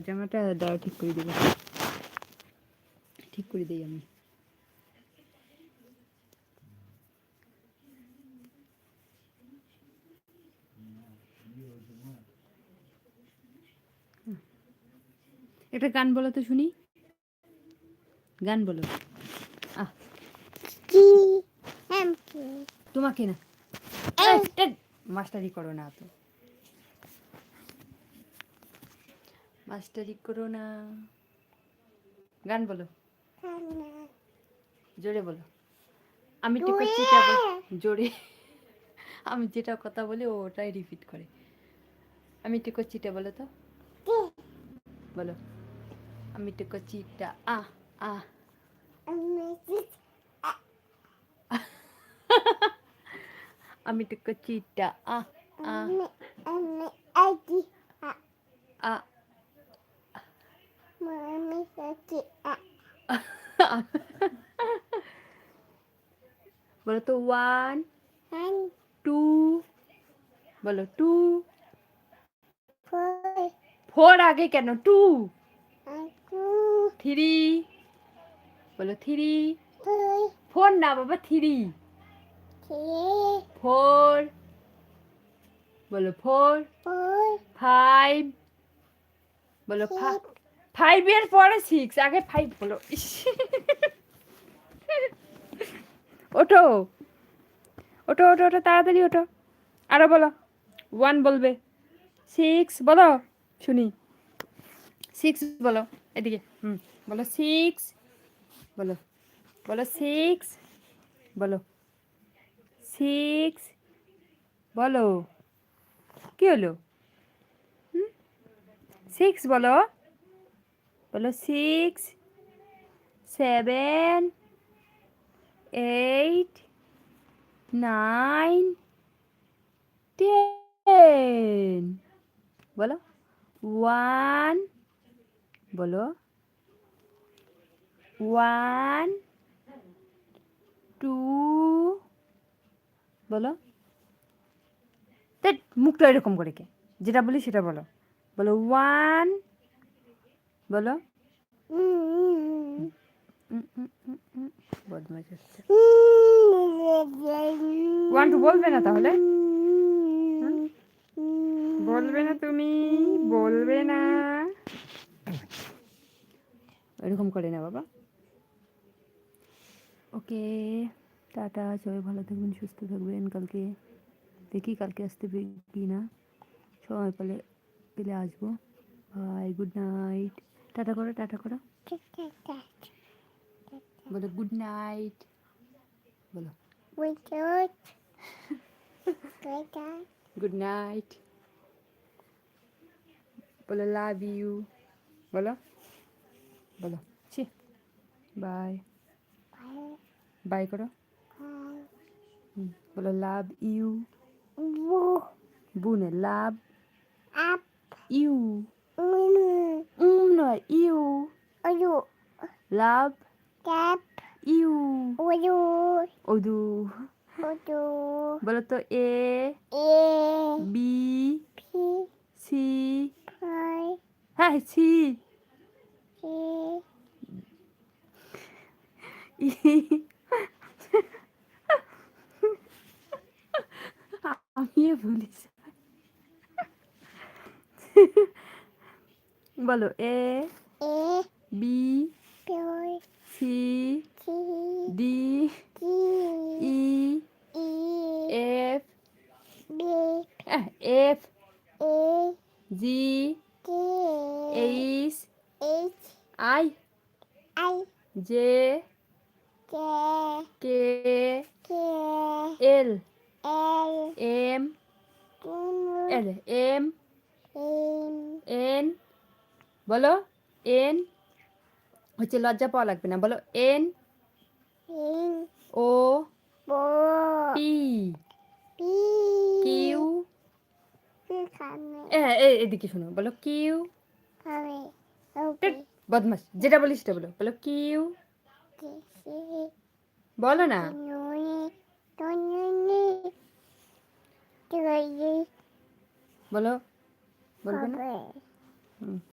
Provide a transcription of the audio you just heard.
জামাটা দাও, ঠিক করে দেবো, ঠিক করে দিই আমি। একটা গান বলো তো শুনি, গান বলো। আহ তোমাকে না, মাস্টারি করো না, তো মাস্টারি করো না, গান বলো, জোরে বলো। আমি ঠিক করছি জোরে, আমি যেটা কথা বলি ও ওটাই রিপিট করে। আমি ঠিক করছি এটা বলো তো, বলো। আমি ঠিক করছি এটা আ আমি ঠিক করছি এটা আ বলো তো 1 2 বলো 2 4 আগে কেন 2 3 বলো 3 4 না বাবা 3 4 বলো 4 5 বলো 5 এর পরে 6 আগে 5 বলো। ওঠো ওঠো ওঠো ওঠো তাড়াতাড়ি ওঠো, আরো বলো। 1 বলবে, 6 বলো শুনি, 6 বলো, এদিকে বলো 6 বলো, বলো 6 বলো, 6 বলো, কি হলো 6 বলো, বলো 6 7 8 9 10 বলো 1 বলো 1 2 বলো। মুখটা এরকম করে কে, যেটা বলি সেটা বলো, বলো 1 বলো বদমাইশ হচ্ছে। 1 2 বলবে না তাহলে, বলবে না তুমি, বলবে না, এরকম করে না বাবা। ওকে, টাটা, সবাই ভালো থাকবেন, সুস্থ থাকবেন। কালকে দেখি কালকে আসতে কি না, সময় পেলে পেলে আসবো। বাই, গুড নাইট, টাটা করো, টাটা করো, বলো গুড নাইট, বলো গুড নাইট, বলো লাভ ইউ, বলো, বলো ছি, বাই, বাই করো, বলো লাভ ইউ, বুনে লাভ ইউ, নয় ইউ, লাভ ইউ, ওদু, বলো তো এ বি সি, হ্যাঁ সি, আমি বলিস, বলো A B C D E F F G H I J K L M M N, বলো এন, হচ্ছে লজ্জা পাওয়া লাগবে না, বলো এন ও পি কিউ, এদিকে শোনো, বলো কিউ, বদমাস, যেটা বলিস সেটা বলো, বলো কিউ, বলো না, বলো, বলবে না।